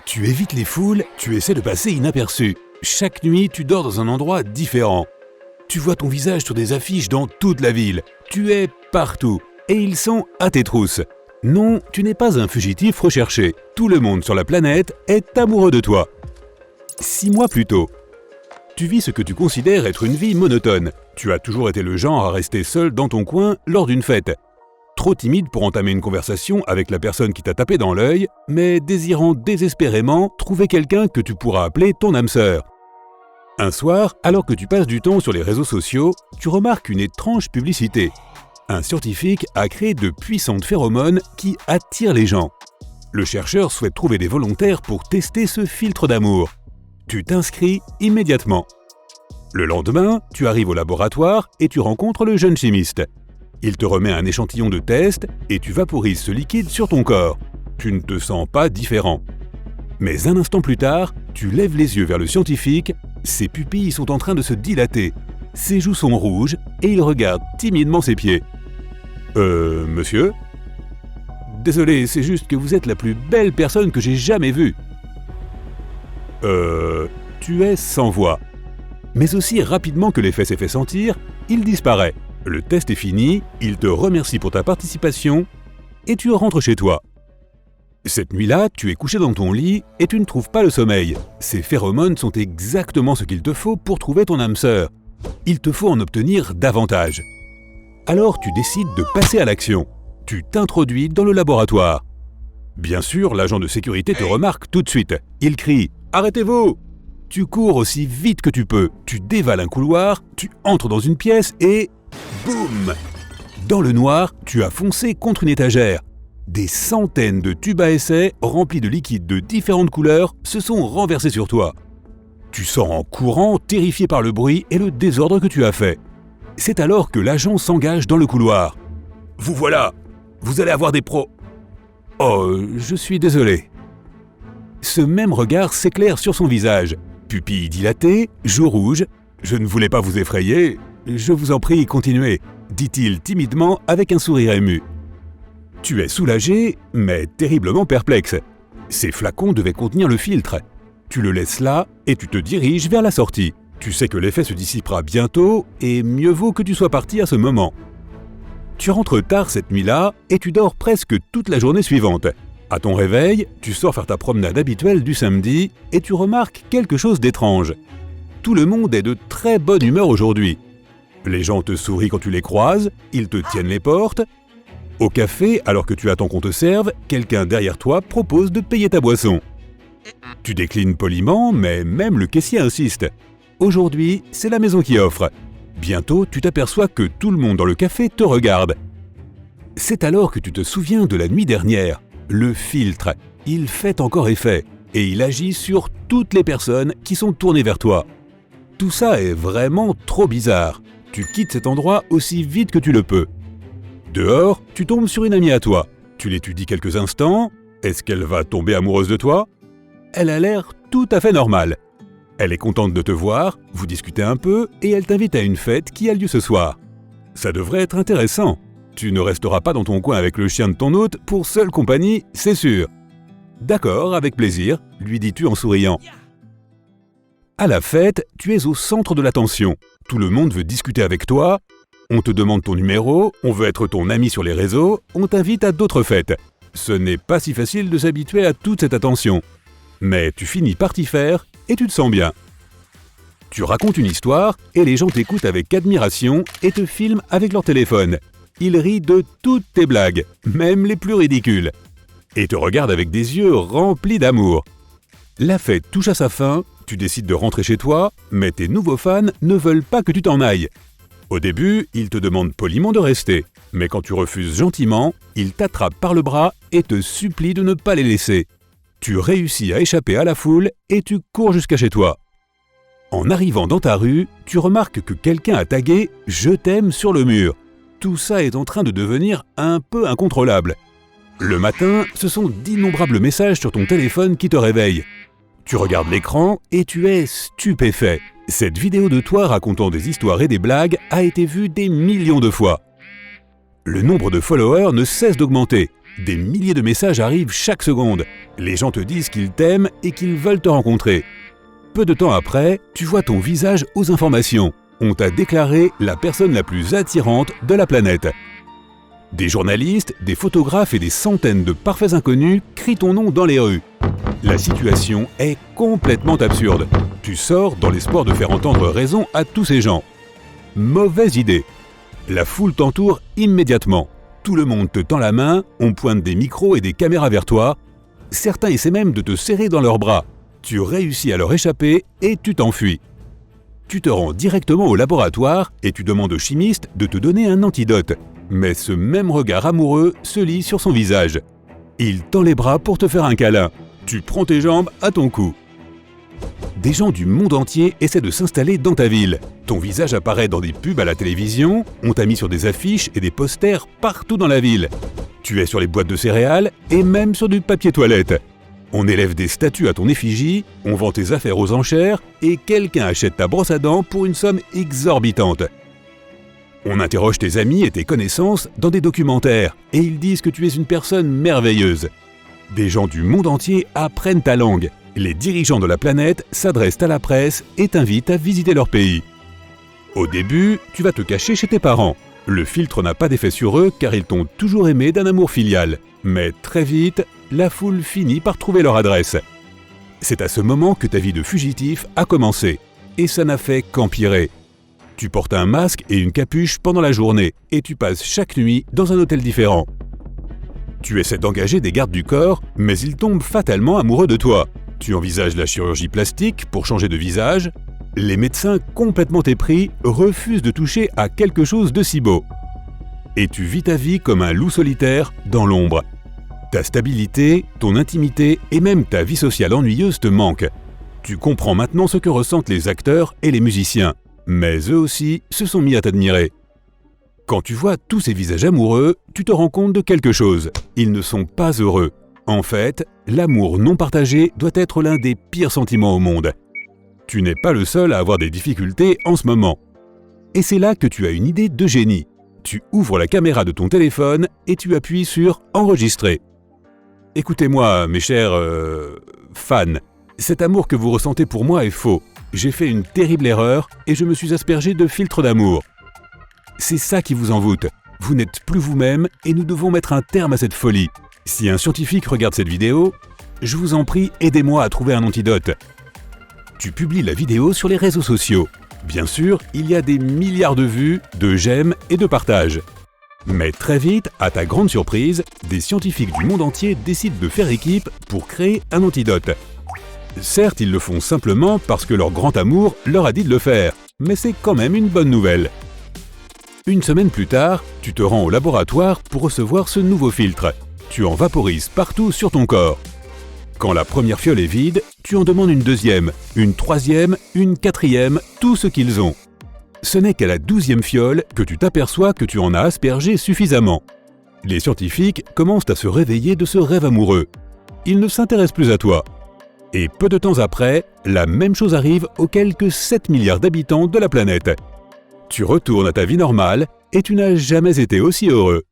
Tu évites les foules, tu essaies de passer inaperçu. Chaque nuit, tu dors dans un endroit différent. Tu vois ton visage sur des affiches dans toute la ville. Tu es partout. Et ils sont à tes trousses. Non, tu n'es pas un fugitif recherché. Tout le monde sur la planète est amoureux de toi. 6 mois plus tôt, tu vis ce que tu considères être une vie monotone. Tu as toujours été le genre à rester seul dans ton coin lors d'une fête. Trop timide pour entamer une conversation avec la personne qui t'a tapé dans l'œil, mais désirant désespérément trouver quelqu'un que tu pourras appeler ton âme sœur. Un soir, alors que tu passes du temps sur les réseaux sociaux, tu remarques une étrange publicité. Un scientifique a créé de puissantes phéromones qui attirent les gens. Le chercheur souhaite trouver des volontaires pour tester ce filtre d'amour. Tu t'inscris immédiatement. Le lendemain, tu arrives au laboratoire et tu rencontres le jeune chimiste. Il te remet un échantillon de test et tu vaporises ce liquide sur ton corps. Tu ne te sens pas différent. Mais un instant plus tard, tu lèves les yeux vers le scientifique, ses pupilles sont en train de se dilater, ses joues sont rouges et il regarde timidement ses pieds. Monsieur ? Désolé, c'est juste que vous êtes la plus belle personne que j'ai jamais vue. Tu es sans voix. Mais aussi rapidement que l'effet s'est fait sentir, il disparaît. Le test est fini, il te remercie pour ta participation et tu rentres chez toi. Cette nuit-là, tu es couché dans ton lit et tu ne trouves pas le sommeil. Ces phéromones sont exactement ce qu'il te faut pour trouver ton âme sœur. Il te faut en obtenir davantage. Alors tu décides de passer à l'action. Tu t'introduis dans le laboratoire. Bien sûr, l'agent de sécurité te remarque tout de suite. Il crie « Arrêtez-vous !» Tu cours aussi vite que tu peux. Tu dévales un couloir, tu entres dans une pièce et... boum ! Dans le noir, tu as foncé contre une étagère. Des centaines de tubes à essai remplis de liquides de différentes couleurs se sont renversés sur toi. Tu sors en courant, terrifié par le bruit et le désordre que tu as fait. C'est alors que l'agent s'engage dans le couloir. « Vous voilà ! Vous allez avoir des pros... » « Oh, je suis désolé. » Ce même regard s'éclaire sur son visage. Pupilles dilatées, joues rouges. « Je ne voulais pas vous effrayer. Je vous en prie, continuez, » dit-il timidement avec un sourire ému. Tu es soulagé, mais terriblement perplexe. Ces flacons devaient contenir le filtre. Tu le laisses là et tu te diriges vers la sortie. Tu sais que l'effet se dissipera bientôt et mieux vaut que tu sois parti à ce moment. Tu rentres tard cette nuit-là et tu dors presque toute la journée suivante. À ton réveil, tu sors faire ta promenade habituelle du samedi et tu remarques quelque chose d'étrange. Tout le monde est de très bonne humeur aujourd'hui. Les gens te sourient quand tu les croises, ils te tiennent les portes. Au café, alors que tu attends qu'on te serve, quelqu'un derrière toi propose de payer ta boisson. Tu déclines poliment, mais même le caissier insiste. Aujourd'hui, c'est la maison qui offre. Bientôt, tu t'aperçois que tout le monde dans le café te regarde. C'est alors que tu te souviens de la nuit dernière. Le filtre, il fait encore effet et il agit sur toutes les personnes qui sont tournées vers toi. Tout ça est vraiment trop bizarre. Tu quittes cet endroit aussi vite que tu le peux. Dehors, tu tombes sur une amie à toi. Tu l'étudies quelques instants. Est-ce qu'elle va tomber amoureuse de toi ? Elle a l'air tout à fait normale. Elle est contente de te voir, vous discutez un peu et elle t'invite à une fête qui a lieu ce soir. Ça devrait être intéressant. Tu ne resteras pas dans ton coin avec le chien de ton hôte pour seule compagnie, c'est sûr. D'accord, avec plaisir, lui dis-tu en souriant. À la fête, tu es au centre de l'attention. Tout le monde veut discuter avec toi. On te demande ton numéro, on veut être ton ami sur les réseaux, on t'invite à d'autres fêtes. Ce n'est pas si facile de s'habituer à toute cette attention. Mais tu finis par t'y faire et tu te sens bien. Tu racontes une histoire et les gens t'écoutent avec admiration et te filment avec leur téléphone. Ils rient de toutes tes blagues, même les plus ridicules. Et te regardent avec des yeux remplis d'amour. La fête touche à sa fin, tu décides de rentrer chez toi, mais tes nouveaux fans ne veulent pas que tu t'en ailles. Au début, ils te demandent poliment de rester, mais quand tu refuses gentiment, ils t'attrapent par le bras et te supplient de ne pas les laisser. Tu réussis à échapper à la foule et tu cours jusqu'à chez toi. En arrivant dans ta rue, tu remarques que quelqu'un a tagué « Je t'aime » sur le mur. Tout ça est en train de devenir un peu incontrôlable. Le matin, ce sont d'innombrables messages sur ton téléphone qui te réveillent. Tu regardes l'écran et tu es stupéfait. Cette vidéo de toi racontant des histoires et des blagues a été vue des millions de fois. Le nombre de followers ne cesse d'augmenter. Des milliers de messages arrivent chaque seconde. Les gens te disent qu'ils t'aiment et qu'ils veulent te rencontrer. Peu de temps après, tu vois ton visage aux informations. On t'a déclaré la personne la plus attirante de la planète. Des journalistes, des photographes et des centaines de parfaits inconnus crient ton nom dans les rues. La situation est complètement absurde. Tu sors dans l'espoir de faire entendre raison à tous ces gens. Mauvaise idée. La foule t'entoure immédiatement. Tout le monde te tend la main, on pointe des micros et des caméras vers toi. Certains essaient même de te serrer dans leurs bras. Tu réussis à leur échapper et tu t'enfuis. Tu te rends directement au laboratoire et tu demandes au chimiste de te donner un antidote. Mais ce même regard amoureux se lit sur son visage. Il tend les bras pour te faire un câlin. Tu prends tes jambes à ton cou. Des gens du monde entier essaient de s'installer dans ta ville. Ton visage apparaît dans des pubs à la télévision, on t'a mis sur des affiches et des posters partout dans la ville. Tu es sur les boîtes de céréales et même sur du papier toilette. On élève des statues à ton effigie, on vend tes affaires aux enchères et quelqu'un achète ta brosse à dents pour une somme exorbitante. On interroge tes amis et tes connaissances dans des documentaires et ils disent que tu es une personne merveilleuse. Des gens du monde entier apprennent ta langue. Les dirigeants de la planète s'adressent à la presse et t'invitent à visiter leur pays. Au début, tu vas te cacher chez tes parents. Le filtre n'a pas d'effet sur eux car ils t'ont toujours aimé d'un amour filial. Mais très vite, la foule finit par trouver leur adresse. C'est à ce moment que ta vie de fugitif a commencé. Et ça n'a fait qu'empirer. Tu portes un masque et une capuche pendant la journée et tu passes chaque nuit dans un hôtel différent. Tu essaies d'engager des gardes du corps, mais ils tombent fatalement amoureux de toi. Tu envisages la chirurgie plastique pour changer de visage. Les médecins complètement épris refusent de toucher à quelque chose de si beau. Et tu vis ta vie comme un loup solitaire dans l'ombre. Ta stabilité, ton intimité et même ta vie sociale ennuyeuse te manquent. Tu comprends maintenant ce que ressentent les acteurs et les musiciens. Mais eux aussi se sont mis à t'admirer. Quand tu vois tous ces visages amoureux, tu te rends compte de quelque chose. Ils ne sont pas heureux. En fait, l'amour non partagé doit être l'un des pires sentiments au monde. Tu n'es pas le seul à avoir des difficultés en ce moment. Et c'est là que tu as une idée de génie. Tu ouvres la caméra de ton téléphone et tu appuies sur « Enregistrer ». Écoutez-moi, mes chers fans, cet amour que vous ressentez pour moi est faux. J'ai fait une terrible erreur et je me suis aspergé de filtres d'amour. C'est ça qui vous envoûte. Vous n'êtes plus vous-même et nous devons mettre un terme à cette folie. Si un scientifique regarde cette vidéo, je vous en prie, aidez-moi à trouver un antidote. Tu publies la vidéo sur les réseaux sociaux. Bien sûr, il y a des milliards de vues, de j'aime et de partages. Mais très vite, à ta grande surprise, des scientifiques du monde entier décident de faire équipe pour créer un antidote. Certes, ils le font simplement parce que leur grand amour leur a dit de le faire, mais c'est quand même une bonne nouvelle. Une semaine plus tard, tu te rends au laboratoire pour recevoir ce nouveau filtre. Tu en vaporises partout sur ton corps. Quand la première fiole est vide, tu en demandes une deuxième, une troisième, une quatrième, tout ce qu'ils ont. Ce n'est qu'à la 12e fiole que tu t'aperçois que tu en as aspergé suffisamment. Les scientifiques commencent à se réveiller de ce rêve amoureux. Ils ne s'intéressent plus à toi. Et peu de temps après, la même chose arrive aux quelques 7 milliards d'habitants de la planète. Tu retournes à ta vie normale et tu n'as jamais été aussi heureux.